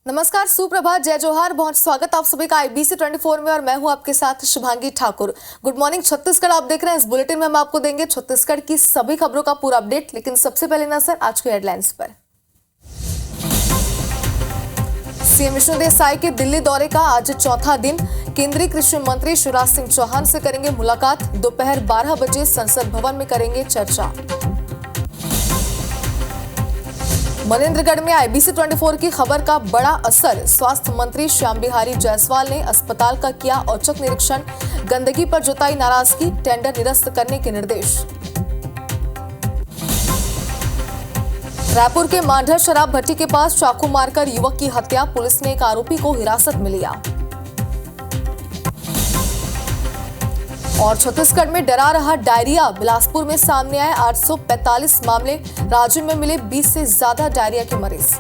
नमस्कार, सुप्रभात, जय जोहार, बहुत स्वागत आप सभी का IBC 24 में और मैं हूं आपके साथ शुभांगी ठाकुर। गुड मॉर्निंग छत्तीसगढ़ आप देख रहे हैं। इस बुलेटिन में हम आपको देंगे छत्तीसगढ़ की सभी खबरों का पूरा अपडेट, लेकिन सबसे पहले नजर आज के हेडलाइंस पर। सीएम विष्णुदेव साय के दिल्ली दौरे का आज चौथा दिन। केंद्रीय कृषि मंत्री शिवराज सिंह चौहान से करेंगे मुलाकात। दोपहर 12 बजे संसद भवन में करेंगे चर्चा। मनेन्द्रगढ़ में IBC 24 की खबर का बड़ा असर। स्वास्थ्य मंत्री श्याम बिहारी जायसवाल ने अस्पताल का किया औचक निरीक्षण। गंदगी पर जताई नाराजगी, टेंडर निरस्त करने के निर्देश। रायपुर के मांढर शराब भट्टी के पास चाकू मारकर युवक की हत्या। पुलिस ने एक आरोपी को हिरासत में लिया। और छत्तीसगढ़ में डरा रहा डायरिया। बिलासपुर में सामने आए 845 मामले। राज्य में मिले 20 से ज्यादा डायरिया के मरीज।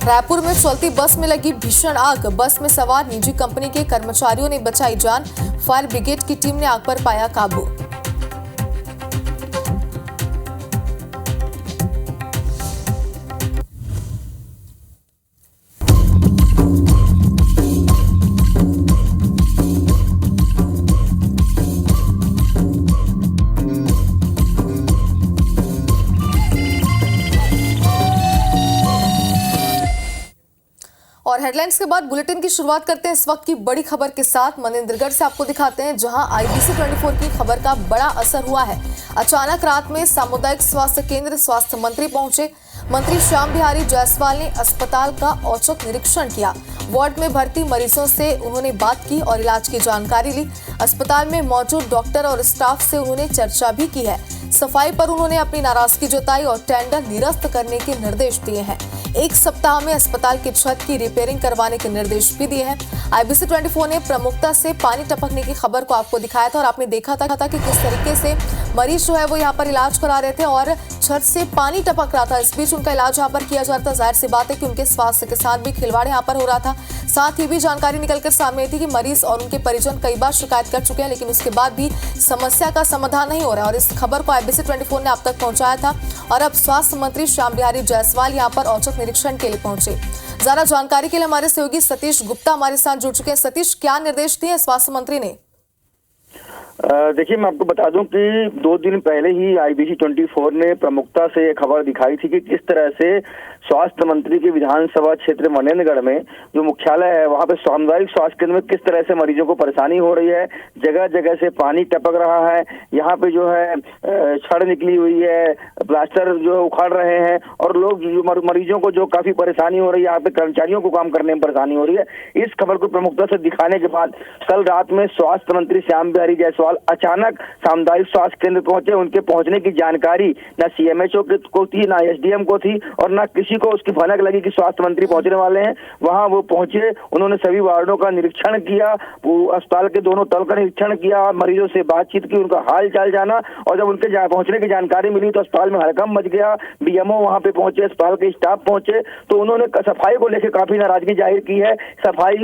रायपुर में चलती बस में लगी भीषण आग। बस में सवार निजी कंपनी के कर्मचारियों ने बचाई जान। फायर ब्रिगेड की टीम ने आग पर पाया काबू। और हेडलाइंस के बाद बुलेटिन की शुरुआत करते हैं इस वक्त की बड़ी खबर के साथ। मनेन्द्रगढ़ से आपको दिखाते हैं जहां IBC 24 की खबर का बड़ा असर हुआ है। अचानक रात में सामुदायिक स्वास्थ्य केंद्र स्वास्थ्य मंत्री पहुंचे। मंत्री श्याम बिहारी जायसवाल ने अस्पताल का औचक निरीक्षण किया। वार्ड में भर्ती मरीजों से उन्होंने बात की और इलाज की जानकारी ली। अस्पताल में मौजूद डॉक्टर और स्टाफ से उन्होंने चर्चा भी की है। सफाई पर उन्होंने अपनी नाराजगी जताई और टेंडर निरस्त करने के निर्देश दिए हैं। एक सप्ताह में अस्पताल की छत की रिपेयरिंग करवाने के निर्देश भी दिए हैं। IBC 24 ने प्रमुखता से पानी टपकने की खबर को आपको दिखाया था और आपने देखा था कि किस तरीके से मरीज जो है वो यहाँ पर इलाज करा रहे थे और छत से पानी टपक रहा था। इस बीच उनका इलाज यहाँ पर किया जा रहा था। जाहिर सी बात है कि उनके स्वास्थ्य के साथ भी खिलवाड़ यहाँ पर हो रहा था। साथ ही भी जानकारी निकलकर सामने आई थी कि मरीज और उनके परिजन कई बार शिकायत कर चुके हैं, लेकिन उसके बाद भी समस्या का समाधान नहीं हो रहा है और इस खबर को IBC 24 ने आप तक पहुंचाया था। और अब स्वास्थ्य मंत्री श्याम बिहारी जायसवाल यहाँ पर औचक निरीक्षण के लिए पहुंचे। ज्यादा जानकारी के लिए हमारे सहयोगी सतीश गुप्ता हमारे साथ जुड़ चुके हैं। सतीश, क्या निर्देश दिए स्वास्थ्य मंत्री ने? देखिए, मैं आपको बता दूं कि 2 दिन पहले ही IBC 24 ने प्रमुखता से ये खबर दिखाई थी कि किस तरह से स्वास्थ्य मंत्री के विधानसभा क्षेत्र मनेन्द्रगढ़ में जो मुख्यालय है वहां पे सामुदायिक स्वास्थ्य केंद्र में किस तरह से मरीजों को परेशानी हो रही है। जगह जगह से पानी टपक रहा है। यहाँ पे जो है छड़ निकली हुई है, प्लास्टर जो है उखाड़ रहे हैं और लोग जो मरीजों को जो काफी परेशानी हो रही है, यहाँ पे कर्मचारियों को काम करने में परेशानी हो रही है। इस खबर को प्रमुखता से दिखाने के बाद कल रात में स्वास्थ्य मंत्री श्याम बिहारी जायसवाल अचानक सामुदायिक स्वास्थ्य केंद्र पहुंचे। उनके पहुंचने की जानकारी न CMHO को थी, ना SDM को थी और न किसी को उसकी भनक लगी कि स्वास्थ्य मंत्री पहुंचने वाले हैं। वहां वो पहुंचे, उन्होंने सभी वार्डों का निरीक्षण किया, अस्पताल के दोनों तल का निरीक्षण किया, मरीजों से बातचीत की, उनका हाल चाल जाना। और जब उनके पहुंचने की जानकारी मिली तो अस्पताल में हड़कंप मच गया। BMO वहां पे पहुंचे, अस्पताल के स्टाफ पहुंचे तो उन्होंने सफाई को लेकर काफी नाराजगी जाहिर की है। सफाई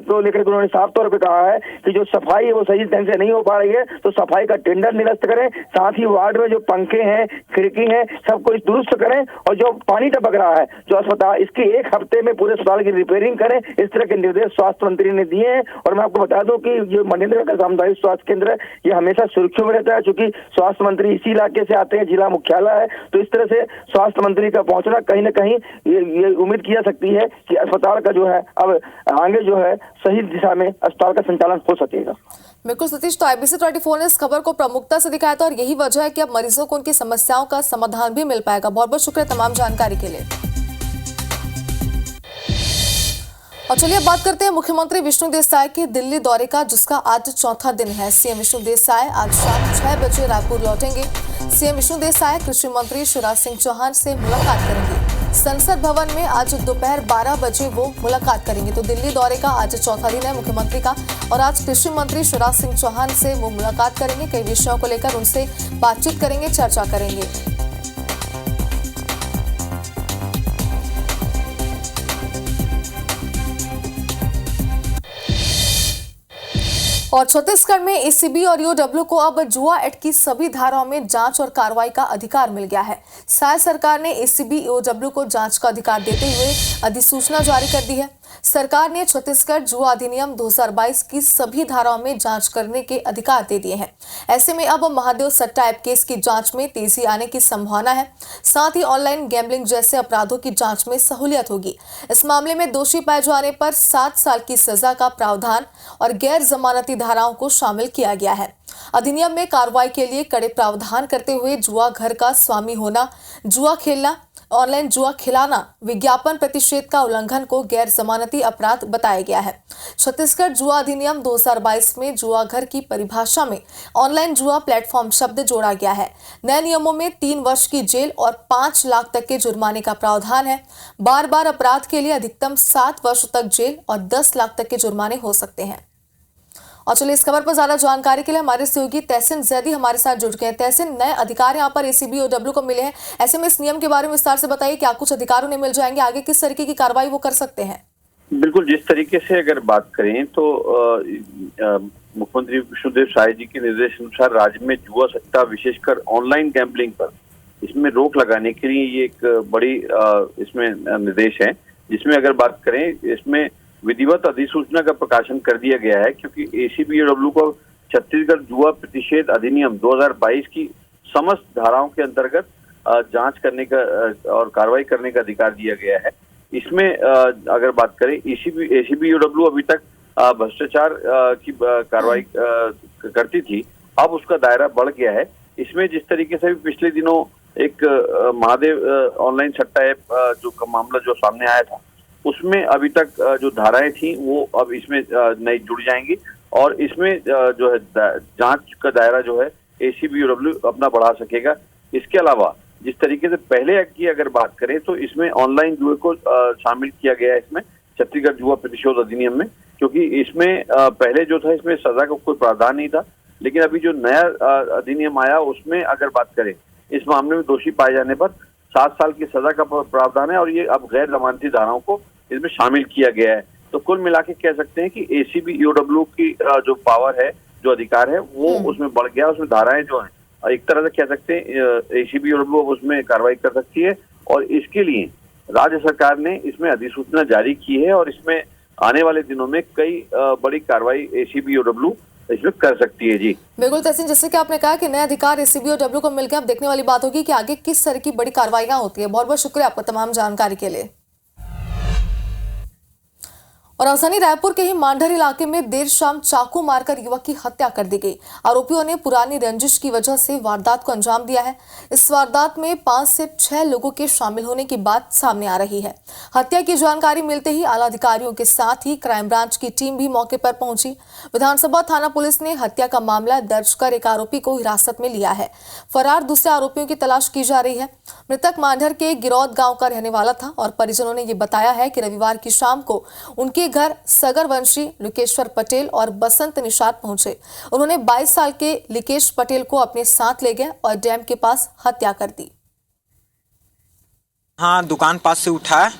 को लेकर उन्होंने साफ तौर पर कहा है कि जो सफाई है वो सही ढंग से नहीं हो पा रही है, तो सफाई का टेंडर निरस्त करें। साथ ही वार्ड में जो पंखे हैं, खिड़की हैं, सबको दुरुस्त करें और जो पानी टपक रहा है जो अस्पताल, इसके 1 हफ्ते में पूरे अस्पताल की रिपेयरिंग करें। इस तरह के निर्देश स्वास्थ्य मंत्री ने दिए हैं। और मैं आपको बता दूं कि जो मनेन्द्रगढ़ का सामुदायिक स्वास्थ्य केंद्र है ये हमेशा सुर्खियों में रहता है, क्योंकि स्वास्थ्य मंत्री इसी इलाके से आते हैं, जिला मुख्यालय है। तो इस तरह से स्वास्थ्य मंत्री का पहुंचना कहीं न कहीं ये उम्मीद की जा सकती है कि अस्पताल का जो है अब आगे जो है सही दिशा में अस्पताल का संचालन हो सकेगा। बिल्कुल सतीश, तो IBC 24 ने इस खबर को प्रमुखता से दिखाया था और यही वजह है कि अब मरीजों को उनकी समस्याओं का समाधान भी मिल पाएगा। बहुत बहुत शुक्रिया तमाम जानकारी के लिए। और चलिए अब बात करते हैं मुख्यमंत्री विष्णुदेव साय के दिल्ली दौरे का, जिसका आज चौथा दिन है। सीएम विष्णुदेव साय आज शाम 6 बजे रायपुर लौटेंगे। सीएम विष्णुदेव साय कृषि मंत्री शिवराज सिंह चौहान से मुलाकात करेंगे। संसद भवन में आज दोपहर 12 बजे वो मुलाकात करेंगे। तो दिल्ली दौरे का आज चौथा दिन है मुख्यमंत्री का और आज कृषि मंत्री शिवराज सिंह चौहान से वो मुलाकात करेंगे। कई विषयों को लेकर उनसे बातचीत करेंगे, चर्चा करेंगे। और छत्तीसगढ़ में एसीबी और ईओडब्ल्यू को अब जुआ एक्ट की सभी धाराओं में जांच और कार्रवाई का अधिकार मिल गया है। शायद सरकार ने एसीबी ईओडब्ल्यू को जांच का अधिकार देते हुए अधिसूचना जारी कर दी है। सरकार ने छत्तीसगढ़ जुआ अधिनियम 2022 की सभी धाराओं में जांच करने के अधिकार दे दिए हैं। ऐसे में अब महादेव सट्टा ऐप केस की जांच में तेजी आने की संभावना है। साथ ही ऑनलाइन गैम्बलिंग जैसे अपराधों की जांच में सहूलियत होगी। इस मामले में दोषी पाए जाने पर 7 साल की सजा का प्रावधान और गैर जमानती धाराओं को शामिल किया गया है। अधिनियम में कार्रवाई के लिए कड़े प्रावधान करते हुए जुआ घर का स्वामी होना, जुआ खेलना, ऑनलाइन जुआ खिलाना, विज्ञापन प्रतिषेध का उल्लंघन को गैर जमानती अपराध बताया गया है। छत्तीसगढ़ जुआ अधिनियम 2022 में जुआ घर की परिभाषा में ऑनलाइन जुआ प्लेटफॉर्म शब्द जोड़ा गया है। नए नियमों में 3 वर्ष की जेल और 5 लाख तक के जुर्माने का प्रावधान है। बार अपराध के लिए अधिकतम 7 वर्ष तक जेल और 10 लाख तक के जुर्माने हो सकते हैं। और चलिए इस खबर पर ज्यादा जानकारी के लिए हमारे सहयोगी तहसीन जैदी हमारे साथ जुड़ गए हैं। तहसीन, नए अधिकार यहाँ पर एसीबी ईओडब्ल्यू को मिले हैं, ऐसे में इस नियम के बारे में विस्तार से बताइए, क्या कुछ अधिकार उन्हें मिल जाएंगे, आगे किस तरीके की कार्रवाई वो कर सकते हैं? बिल्कुल, जिस तरीके से अगर बात करें तो मुख्यमंत्री विष्णुदेव साय जी के निर्देश अनुसार राज्य में जुआ सट्टा विशेषकर ऑनलाइन गैम्बलिंग पर इसमें रोक लगाने के लिए ये एक बड़ी इसमें निर्देश है, जिसमें अगर बात करें इसमें विधिवत अधिसूचना का प्रकाशन कर दिया गया है, क्योंकि एसीबी ईओडब्ल्यू को छत्तीसगढ़ जुआ प्रतिषेध अधिनियम 2022 की समस्त धाराओं के अंतर्गत जांच करने का और कार्रवाई करने का अधिकार दिया गया है। इसमें अगर बात करें एसीबी ईओडब्ल्यू अभी तक भ्रष्टाचार की कार्रवाई करती थी, अब उसका दायरा बढ़ गया है। इसमें जिस तरीके से भी पिछले दिनों एक महादेव ऑनलाइन सट्टा ऐप जो मामला जो सामने आया था, उसमें अभी तक जो धाराएं थी वो अब इसमें नई जुड़ जाएंगी और इसमें जो है जांच का दायरा जो है एसीबी ईओडब्ल्यू अपना बढ़ा सकेगा। इसके अलावा जिस तरीके से पहले एक्ट की अगर बात करें तो इसमें ऑनलाइन जुए को शामिल किया गया है इसमें छत्तीसगढ़ जुआ प्रतिशोध अधिनियम में, क्योंकि इसमें पहले जो था इसमें सजा का कोई प्रावधान नहीं था, लेकिन अभी जो नया अधिनियम आया उसमें अगर बात करें इस मामले में दोषी पाए जाने पर 7 साल की सजा का प्रावधान है और ये अब गैर जमानती धाराओं को इसमें शामिल किया गया है। तो कुल मिला के कह सकते हैं कि एसीबी ईओडब्ल्यू की जो पावर है, जो अधिकार है, वो उसमें बढ़ गया। उसमें धाराएं जो हैं एक तरह से कह सकते हैं एसीबी ईओडब्ल्यू उसमें कार्रवाई कर सकती है और इसके लिए राज्य सरकार ने इसमें अधिसूचना जारी की है और इसमें आने वाले दिनों में कई बड़ी कार्रवाई एसीबी ईओडब्ल्यू इसमें कर सकती है। जी बिल्कुल तहसीन, जैसे कि आपने कहा कि नए अधिकार एसीबी ईओडब्ल्यू को मिलकर अब देखने वाली बात होगी कि आगे किस तरह की बड़ी कार्रवाइयां होती है। बहुत बहुत शुक्रिया आपका तमाम जानकारी के लिए। और राजधानी रायपुर के ही मांढर इलाके में देर शाम चाकू मारकर युवक की हत्या कर दी गई। आरोपियों ने पुरानी रंजिश की वजह से वारदात को अंजाम दिया है। इस वारदात में 5 से 6 लोगों के शामिल होने की बात सामने आ रही है। हत्या की जानकारी मिलते ही आला अधिकारियों के साथ ही क्राइम ब्रांच की टीम भी मौके पर पहुंची। विधानसभा थाना पुलिस ने हत्या का मामला दर्ज कर एक आरोपी को हिरासत में लिया है। फरार दूसरे आरोपियों की तलाश की जा रही है। मृतक मांढर के गिरौद गांव का रहने वाला था और परिजनों ने ये बताया है कि रविवार की शाम को उनके घर सगरवंशी लुकेश्वर पटेल और बसंत निषाद पहुंचे। उन्होंने 22 साल के लिकेश पटेल को अपने साथ ले गए और डैम के पास हत्या कर दी। हाँ, दुकान पास से उठाया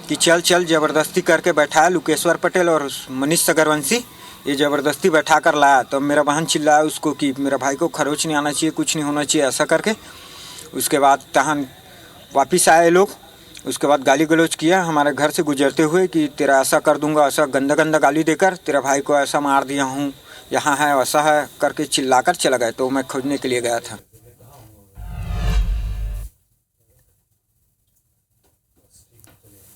कि चल चल जबरदस्ती करके बैठाया लुकेश्वर पटेल और मनीष सगरवंशी, ये जबरदस्ती बैठा कर लाया। तो मेरा बहन चिल्लाया उसको कि मेरा भाई को खरोच नहीं आना चाहिए, कुछ नहीं होना चाहिए, ऐसा करके। उसके बाद तहन वापिस आए लोग। उसके बाद गाली गलौज किया हमारे घर से गुजरते हुए कि तेरा ऐसा कर दूंगा, ऐसा गंदा गंदा गाली देकर तेरा भाई को ऐसा मार दिया हूँ, यहाँ है वैसा है करके चिल्लाकर चला गया। तो मैं खोजने के लिए गया था।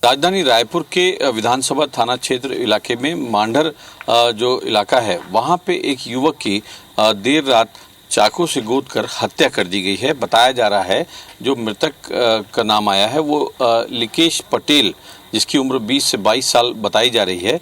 राजधानी रायपुर के विधानसभा थाना क्षेत्र इलाके में मांढर जो इलाका है, वहाँ पे एक युवक की देर रात चाकू से गोद कर हत्या कर दी गई है। बताया जा रहा है जो मृतक का नाम आया है वो लिकेश पटेल, जिसकी उम्र 20 से 22 साल बताई जा रही है,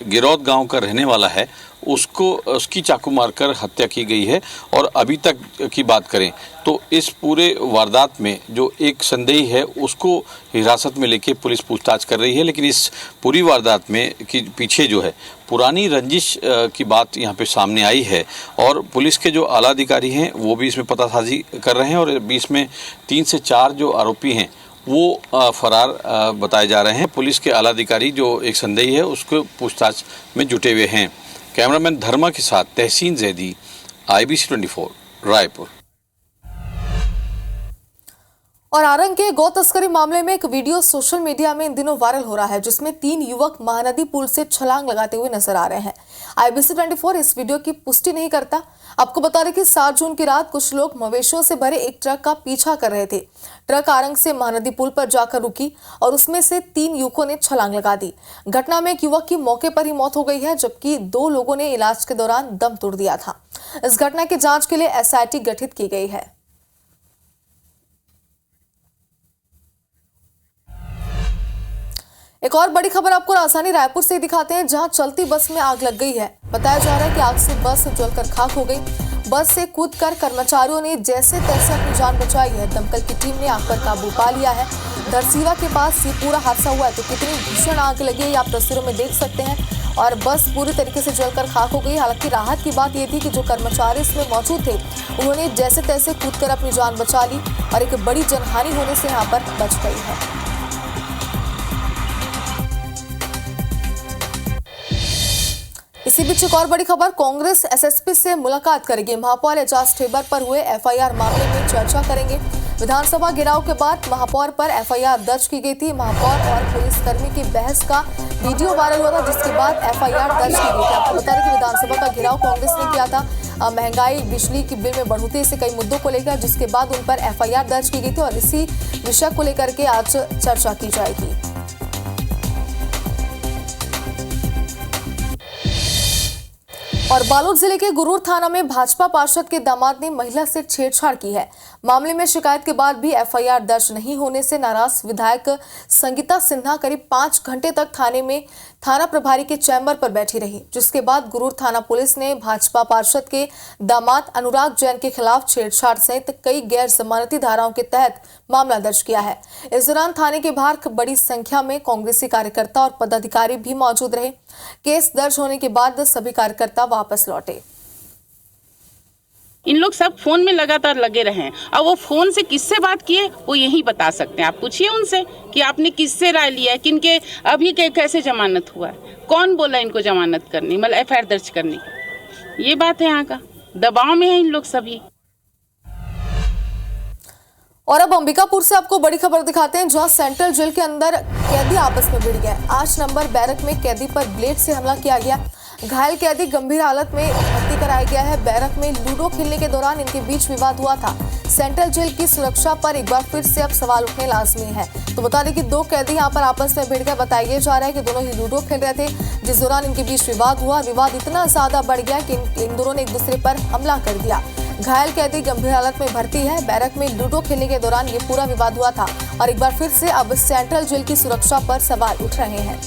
गिरौद गांव का रहने वाला है। उसकी चाकू मारकर हत्या की गई है। और अभी तक की बात करें तो इस पूरे वारदात में जो एक संदेही है उसको हिरासत में लेके पुलिस पूछताछ कर रही है। लेकिन इस पूरी वारदात में कि पीछे जो है पुरानी रंजिश की बात यहाँ पे सामने आई है और पुलिस के जो आला अधिकारी हैं वो भी इसमें पतासाजी कर रहे हैं और बीच में 3 से 4 जो आरोपी हैं वो फरार बताए जा रहे हैं। पुलिस के आला अधिकारी जो एक संदेही है उसको पूछताछ में जुटे हुए हैं। कैमरामैन धर्मा के साथ तहसीन जैदी, IBC 24 रायपुर। और आरंग के गौ तस्करी मामले में एक वीडियो सोशल मीडिया में इन दिनों वायरल हो रहा है, जिसमें 3 युवक महानदी पुल से छलांग लगाते हुए नजर आ रहे हैं। IBC 24 इस वीडियो की पुष्टि नहीं करता। आपको बता दें कि 7 जून की रात कुछ लोग मवेशियों से भरे एक ट्रक का पीछा कर रहे थे। ट्रक आरंग से महानदी पुल पर जाकर रुकी और उसमें से 3 युवकों ने छलांग लगा दी। घटना में एक युवक की मौके पर ही मौत हो गई है, जबकि 2 लोगों ने इलाज के दौरान दम तोड़ दिया था। इस घटना की जांच के लिए SIT गठित की गई है। एक और बड़ी खबर आपको राजधानी रायपुर से दिखाते हैं, जहां चलती बस में आग लग गई है। बताया जा रहा है कि आग से बस जलकर खाक हो गई। बस से कूदकर कर्मचारियों ने जैसे तैसे अपनी जान बचाई है। दमकल की टीम ने आग पर काबू पा लिया है। धरसीवा के पास ये पूरा हादसा हुआ है, तो कितनी भीषण आग लगी है आप तस्वीरों में देख सकते हैं। और बस पूरी तरीके से जलकर खाक हो गई। हालांकि राहत की बात यह थी कि जो कर्मचारी इसमें मौजूद थे, उन्होंने जैसे तैसे कूदकर अपनी जान बचा ली और एक बड़ी जनहानि होने से यहाँ पर बच गई है। इसी बीच एक और बड़ी खबर, कांग्रेस SSP से मुलाकात करेगी। महापौर एजाज ठेबर पर हुए FIR मामले में चर्चा करेंगे। विधानसभा घेराव के बाद महापौर पर FIR दर्ज की गई थी। महापौर और पुलिसकर्मी की बहस का वीडियो वायरल हुआ था, जिसके बाद FIR दर्ज की गई थी। आपको बता दें कि विधानसभा का घेराव कांग्रेस ने किया था। महंगाई, बिजली की बिल में बढ़ोतरी से कई मुद्दों को लेकर, जिसके बाद उन पर FIR दर्ज की गई थी और इसी विषय को लेकर के आज चर्चा की जाएगी। और बालोद जिले के गुरूर थाना में भाजपा पार्षद के दामाद ने महिला से छेड़छाड़ की है। मामले में शिकायत के बाद भी FIR दर्ज नहीं होने से नाराज विधायक संगीता सिन्हा करीब 5 घंटे तक थाना प्रभारी के चैम्बर पर बैठी रही, जिसके बाद गुरूर थाना पुलिस ने भाजपा पार्षद के दामाद अनुराग जैन के खिलाफ छेड़छाड़ सहित कई गैर जमानती धाराओं के तहत मामला दर्ज किया है। इस दौरान थाने के बाहर बड़ी संख्या में कांग्रेसी कार्यकर्ता और पदाधिकारी भी मौजूद रहे। केस दर्ज होने के बाद सभी कार्यकर्ता वापस लौटे। इन लोग सब फोन में लगातार लगे रहे हैं और वो फोन से किससे बात किए वो यही बता सकते हैं। आप पूछिए उनसे कि आपने किससे राय लिया है, किनके अभी कैसे जमानत हुआ है, कौन बोला इनको जमानत करनी, मतलब FIR दर्ज करनी। ये बात है, यहाँ का दबाव में है इन लोग सभी। और अब अंबिकापुर से आपको बड़ी खबर दिखाते हैं, जहां सेंट्रल जेल के अंदर कैदी आपस में भिड़ गए। 8 नंबर बैरक में कैदी पर ब्लेड से हमला किया गया। घायल कैदी गंभीर हालत में भर्ती कराया गया है। बैरक में लूडो खेलने के दौरान इनके बीच विवाद हुआ था। सेंट्रल जेल की सुरक्षा पर एक बार फिर से अब सवाल उठने लाजमी है। तो बता दें कि 2 कैदी यहां पर आपस में भिड़ गए। बताया जा रहा है कि दोनों ही लूडो खेल रहे थे, जिस दौरान इनके बीच विवाद हुआ। विवाद इतना ज्यादा बढ़ गया कि इन दोनों ने एक दूसरे पर हमला कर दिया। घायल कैदी गंभीर हालत में भर्ती है। बैरक में लूडो खेलने के दौरान ये पूरा विवाद हुआ था और एक बार फिर से अब सेंट्रल जेल की सुरक्षा पर सवाल उठ रहे हैं।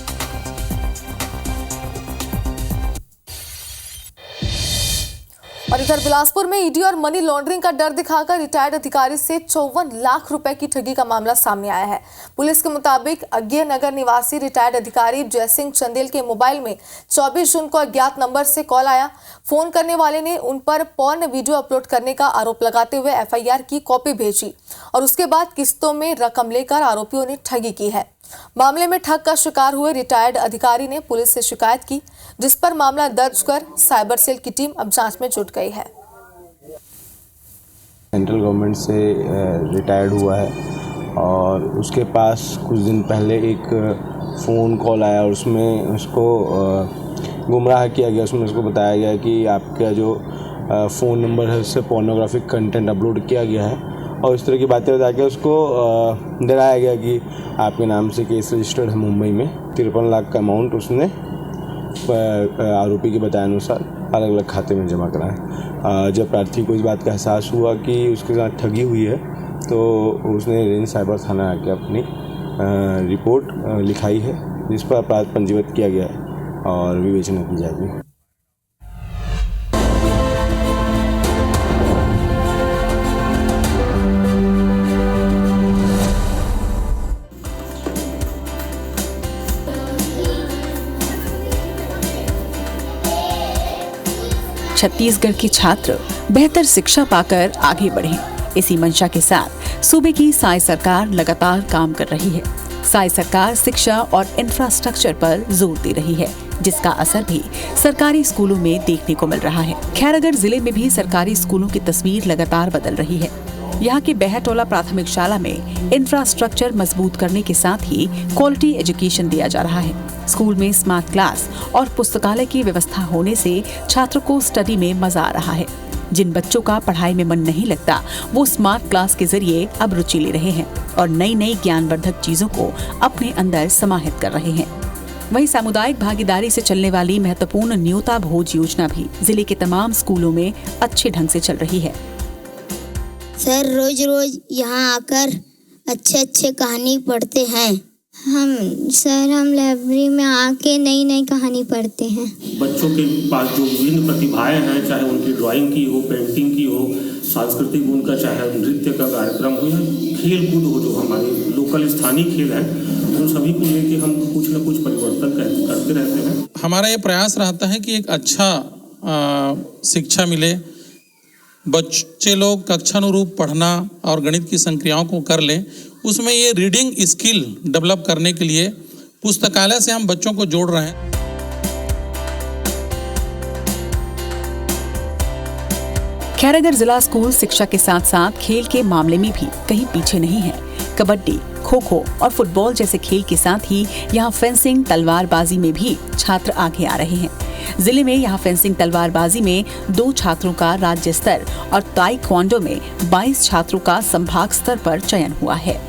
और इधर बिलासपुर में ईडी और मनी लॉन्ड्रिंग का डर दिखाकर रिटायर्ड अधिकारी से 54 लाख रुपए की ठगी का मामला सामने आया है। पुलिस के मुताबिक अज्ञे नगर निवासी रिटायर्ड अधिकारी जयसिंह चंदेल के मोबाइल में 24 जून को अज्ञात नंबर से कॉल आया। फोन करने वाले ने उन पर पॉर्न वीडियो अपलोड करने का आरोप लगाते हुए FIR की कॉपी भेजी और उसके बाद किस्तों में रकम लेकर आरोपियों ने ठगी की है। मामले में ठग का शिकार हुए रिटायर्ड अधिकारी ने पुलिस से शिकायत की, जिस पर मामला दर्ज कर साइबर सेल की टीम अब जांच में जुट गई है। सेंट्रल गवर्नमेंट से रिटायर्ड हुआ है और उसके पास कुछ दिन पहले एक फ़ोन कॉल आया और उसमें उसको गुमराह किया गया। उसमें उसको बताया गया कि आपका जो फ़ोन नंबर है उससे पोर्नोग्राफिक कंटेंट अपलोड किया गया है और इस तरह की बातें बता के उसको डराया गया कि आपके नाम से केस रजिस्टर्ड है मुंबई में। 53 लाख का अमाउंट उसने आरोपी के बताए अनुसार अलग अलग खाते में जमा कराए। जब प्रार्थी को इस बात का एहसास हुआ कि उसके साथ ठगी हुई है तो उसने रेंज साइबर थाना आके अपनी रिपोर्ट लिखाई है, जिस पर अपराध पंजीबद्ध किया गया है और विवेचना की जाएगी। छत्तीसगढ़ के छात्र बेहतर शिक्षा पाकर आगे बढ़ें, इसी मंशा के साथ सूबे की साई सरकार लगातार काम कर रही है। साई सरकार शिक्षा और इंफ्रास्ट्रक्चर पर जोर दे रही है, जिसका असर भी सरकारी स्कूलों में देखने को मिल रहा है। खैरागढ़ जिले में भी सरकारी स्कूलों की तस्वीर लगातार बदल रही है। यहाँ के बहटोला प्राथमिक शाला में इंफ्रास्ट्रक्चर मजबूत करने के साथ ही क्वालिटी एजुकेशन दिया जा रहा है। स्कूल में स्मार्ट क्लास और पुस्तकालय की व्यवस्था होने से छात्रों को स्टडी में मजा आ रहा है। जिन बच्चों का पढ़ाई में मन नहीं लगता, वो स्मार्ट क्लास के जरिए अब रुचि ले रहे हैं और नई नई ज्ञानवर्धक चीजों को अपने अंदर समाहित कर रहे हैं। वहीं सामुदायिक भागीदारी से चलने वाली महत्वपूर्ण न्योता भोज योजना भी जिले के तमाम स्कूलों में अच्छे ढंग से चल रही है। सर रोज रोज यहाँ आकर अच्छे कहानी पढ़ते हैं। हम लाइब्रेरी में आके नई नई कहानी पढ़ते हैं। बच्चों के पास जो विभिन्न प्रतिभाएं हैं, चाहे उनकी ड्राइंग की हो, पेंटिंग की हो, सांस्कृतिक उनका चाहे नृत्य का कार्यक्रम हो या खेल कूद हो, जो हमारे लोकल स्थानीय खेल हैं, उन सभी को लेके हम कुछ न कुछ परिवर्तन करते रहते हैं। हमारा ये प्रयास रहता है कि एक अच्छा शिक्षा मिले, बच्चे लोग कक्षानुरूप पढ़ना और गणित की संक्रियाओं को कर लें। उसमें ये रीडिंग स्किल डेवलप करने के लिए पुस्तकालय से हम बच्चों को जोड़ रहे हैं। खैरागढ़ जिला स्कूल शिक्षा के साथ साथ खेल के मामले में भी कहीं पीछे नहीं है। कबड्डी, खो खो और फुटबॉल जैसे खेल के साथ ही यहाँ फेंसिंग, तलवारबाजी में भी छात्र आगे आ रहे हैं। जिले में यहाँ फेंसिंग तलवारबाजी में 2 छात्रों का राज्य स्तर और ताइक्वांडो में 22 छात्रों का संभाग स्तर पर चयन हुआ है।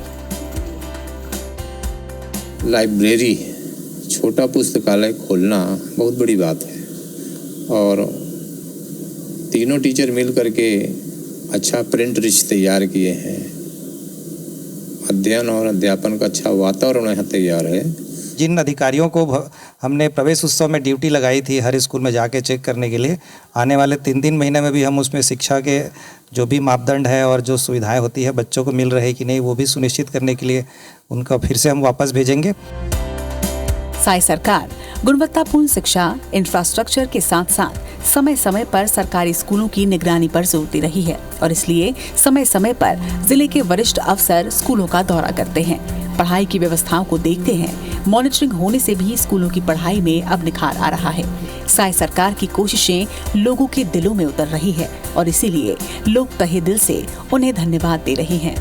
लाइब्रेरी, छोटा पुस्तकालय खोलना बहुत बड़ी बात है और तीनों टीचर मिल करके अच्छा प्रिंट रिच तैयार किए हैं। अध्ययन और अध्यापन का अच्छा वातावरण यहाँ तैयार है। जिन अधिकारियों को हमने प्रवेश उत्सव में ड्यूटी लगाई थी हर स्कूल में जाके चेक करने के लिए, आने वाले 3 महीने में भी हम उसमें शिक्षा के जो भी मापदंड है और जो सुविधाएं होती है बच्चों को मिल रही कि नहीं, वो भी सुनिश्चित करने के लिए उनका फिर से हम वापस भेजेंगे। साई सरकार गुणवत्तापूर्ण शिक्षा, इंफ्रास्ट्रक्चर के साथ साथ समय समय पर सरकारी स्कूलों की निगरानी पर जोर दे रही है और इसलिए समय समय पर जिले के वरिष्ठ अफसर स्कूलों का दौरा करते हैं, पढ़ाई की व्यवस्थाओं को देखते हैं। मॉनिटरिंग होने से भी स्कूलों की पढ़ाई में अब निखार आ रहा है। साई सरकार की कोशिशें लोगों के दिलों में उतर रही है और इसीलिए लोग तहे दिल से उन्हें धन्यवाद दे रहे हैं।